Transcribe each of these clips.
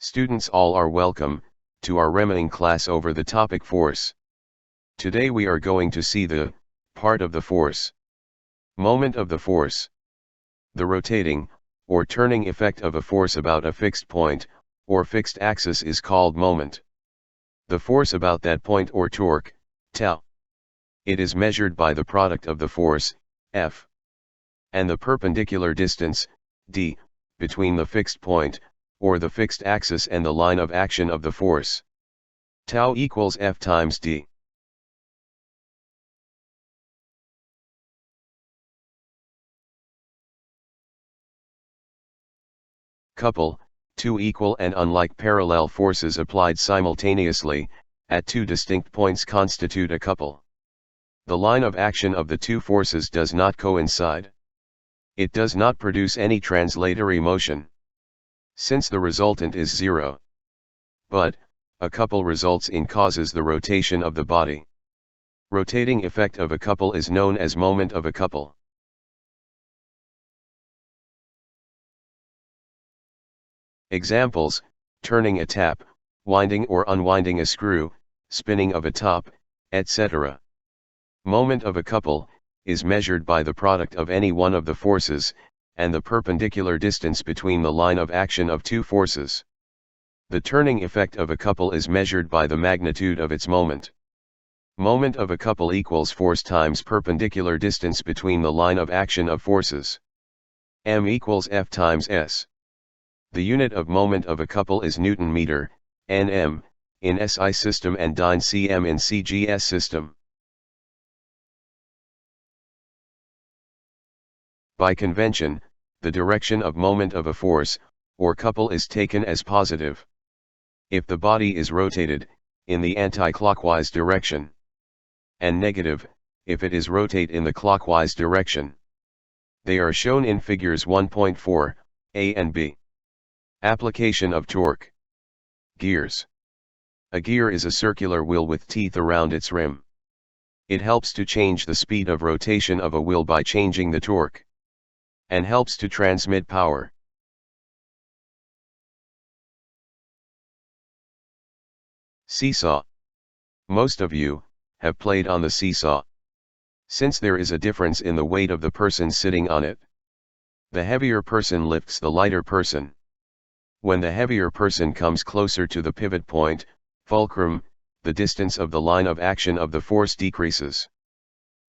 Students all are welcome to our remaining class over the topic force. Today we are going to see the part of the force. Moment of the force. The rotating, or turning effect of a force about a fixed point, or fixed axis is called moment. The force about that point or torque, tau. It is measured by the product of the force, F, and the perpendicular distance, d, between the fixed point, or the fixed axis and the line of action of the force. Tau equals F times d. Couple, two equal and unlike parallel forces applied simultaneously, at two distinct points constitute a couple. The line of action of the two forces does not coincide. It does not produce any translatory motion, since the resultant is zero. But, a couple results in causes the rotation of the body. Rotating effect of a couple is known as moment of a couple. Examples: turning a tap, winding or unwinding a screw, spinning of a top, etc. Moment of a couple is measured by the product of any one of the forces, and the perpendicular distance between the line of action of two forces. The turning effect of a couple is measured by the magnitude of its moment. Moment of a couple equals force times perpendicular distance between the line of action of forces. M equals F times S. The unit of moment of a couple is Newton meter, Nm, in SI system and Dyn cm in CGS system. By convention, the direction of moment of a force, or couple is taken as positive if the body is rotated, in the anti-clockwise direction, and negative, if it is rotate in the clockwise direction. They are shown in figures 1.4, A and B. Application of torque. Gears. A gear is a circular wheel with teeth around its rim. It helps to change the speed of rotation of a wheel by changing the torque, and helps to transmit power. Seesaw. Most of you have played on the seesaw. Since there is a difference in the weight of the person sitting on it, the heavier person lifts the lighter person. When the heavier person comes closer to the pivot point, fulcrum, the distance of the line of action of the force decreases.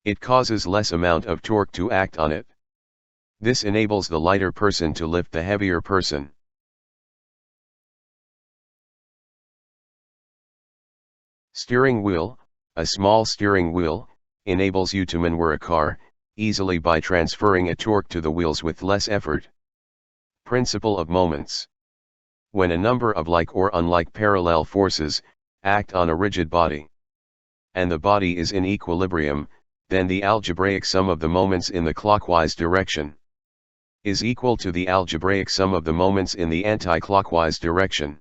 It causes less amount of torque to act on it. This enables the lighter person to lift the heavier person. Steering wheel. A small steering wheel enables you to maneuver a car easily by transferring a torque to the wheels with less effort. Principle of moments. When a number of like or unlike parallel forces act on a rigid body, and the body is in equilibrium, then the algebraic sum of the moments in the clockwise direction is equal to the algebraic sum of the moments in the anti-clockwise direction.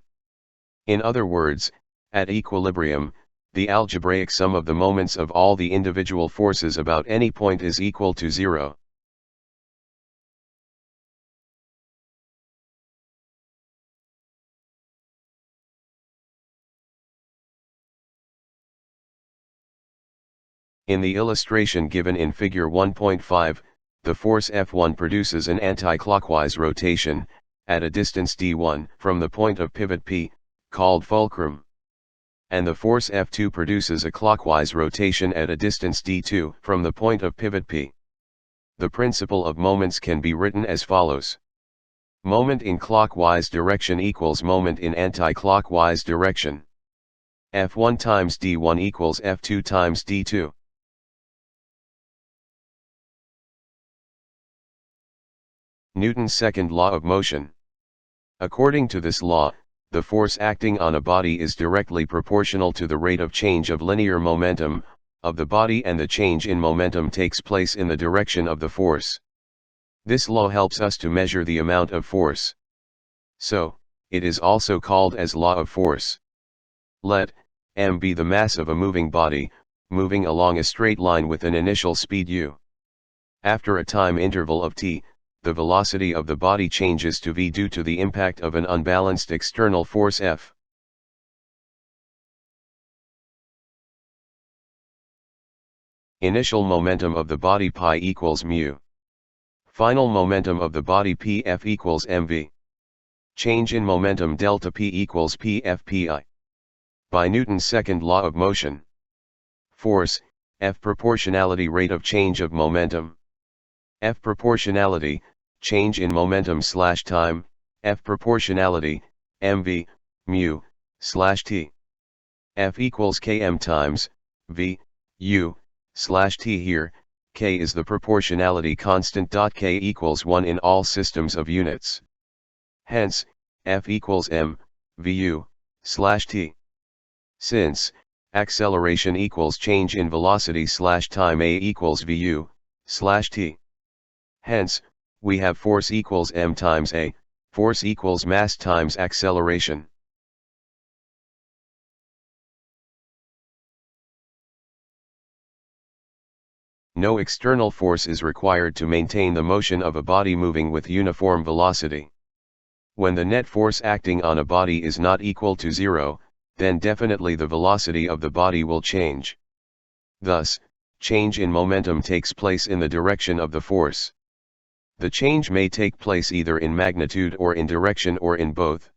In other words, at equilibrium, the algebraic sum of the moments of all the individual forces about any point is equal to zero. In the illustration given in figure 1.5, the force F1 produces an anti-clockwise rotation, at a distance d1 from the point of pivot P, called fulcrum. And the force F2 produces a clockwise rotation at a distance d2 from the point of pivot P. The principle of moments can be written as follows. Moment in clockwise direction equals moment in anti-clockwise direction. F1 times d1 equals F2 times d2. Newton's second law of motion. According to this law, the force acting on a body is directly proportional to the rate of change of linear momentum of the body, and the change in momentum takes place in the direction of the force. This law helps us to measure the amount of force. So, it is also called as law of force. Let m be the mass of a moving body, moving along a straight line with an initial speed u. After a time interval of t, the velocity of the body changes to v due to the impact of an unbalanced external force F. Initial momentum of the body pi equals mu. Final momentum of the body Pf equals mv. Change in momentum delta P equals Pf pi. By Newton's second law of motion. Force, F proportionality rate of change of momentum. F proportionality, change in momentum / time, F proportionality, mv, mu, / t. F equals km times, v, u, / t here, k is the proportionality constant. K equals 1 in all systems of units. Hence, F equals m, vu, / t. Since, acceleration equals change in velocity / time, a equals vu, / t. Hence, we have force equals m times a, force equals mass times acceleration. No external force is required to maintain the motion of a body moving with uniform velocity. When the net force acting on a body is not equal to 0, then definitely the velocity of the body will change. Thus, change in momentum takes place in the direction of the force. The change may take place either in magnitude or in direction or in both.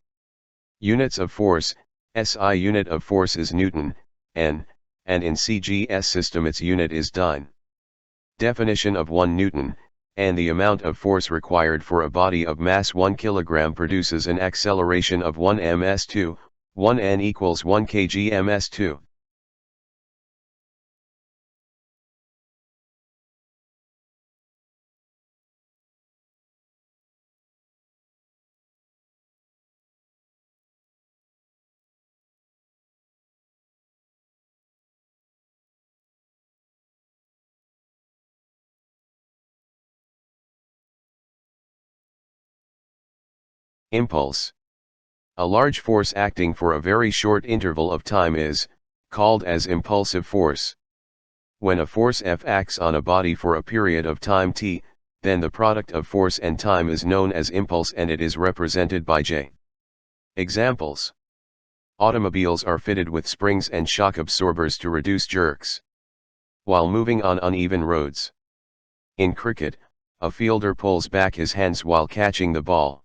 Units of force, SI unit of force is Newton, N, and in CGS system its unit is Dyne. Definition of 1 Newton, and the amount of force required for a body of mass 1 kg produces an acceleration of 1 ms2, 1 n equals 1 kg ms2. Impulse. A large force acting for a very short interval of time is called as impulsive force. When a force F acts on a body for a period of time t, then the product of force and time is known as impulse and it is represented by J. Examples. Automobiles are fitted with springs and shock absorbers to reduce jerks while moving on uneven roads. In cricket, a fielder pulls back his hands while catching the ball.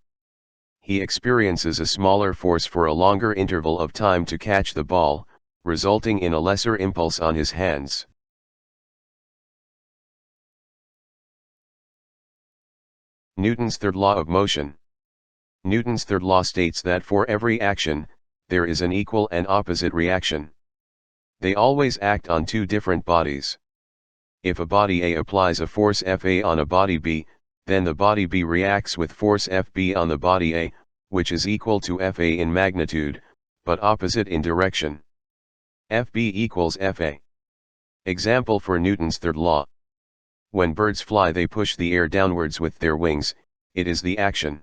He experiences a smaller force for a longer interval of time to catch the ball, resulting in a lesser impulse on his hands. Newton's third law of motion. Newton's third law states that for every action, there is an equal and opposite reaction. They always act on two different bodies. If a body A applies a force Fa on a body B, then the body B reacts with force Fb on the body A, which is equal to Fa in magnitude, but opposite in direction. Fb equals Fa. Example for Newton's third law. When birds fly they push the air downwards with their wings, it is the action.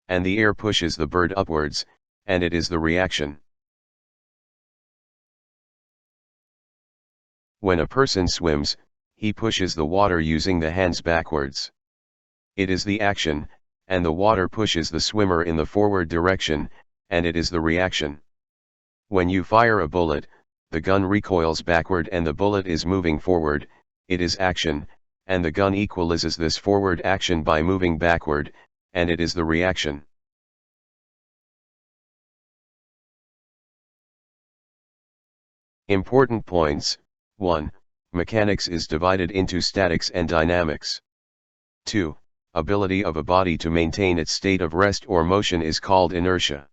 And the air pushes the bird upwards, and it is the reaction. When a person swims, he pushes the water using the hands backwards. It is the action, and the water pushes the swimmer in the forward direction, and it is the reaction. When you fire a bullet, the gun recoils backward and the bullet is moving forward, it is action, and the gun equalizes this forward action by moving backward, and it is the reaction. Important points. 1. Mechanics is divided into statics and dynamics. 2. Ability of a body to maintain its state of rest or motion is called inertia.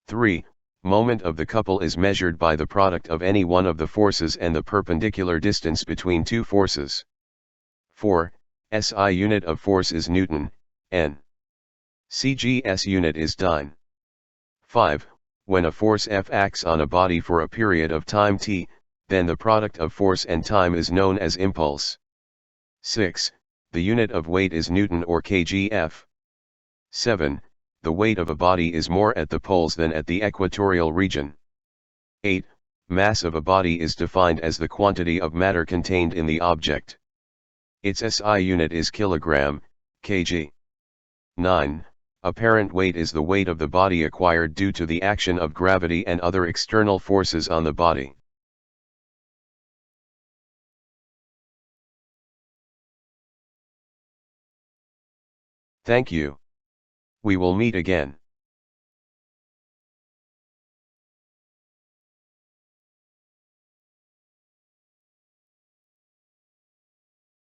3. Moment of the couple is measured by the product of any one of the forces and the perpendicular distance between two forces. 4. SI unit of force is Newton, N. CGS unit is Dyne. 5. When a force F acts on a body for a period of time t, then the product of force and time is known as impulse. 6. The unit of weight is Newton or kgf. 7. The weight of a body is more at the poles than at the equatorial region. 8. Mass of a body is defined as the quantity of matter contained in the object. Its SI unit is kilogram, kg. 9. Apparent weight is the weight of the body acquired due to the action of gravity and other external forces on the body. Thank you. We will meet again.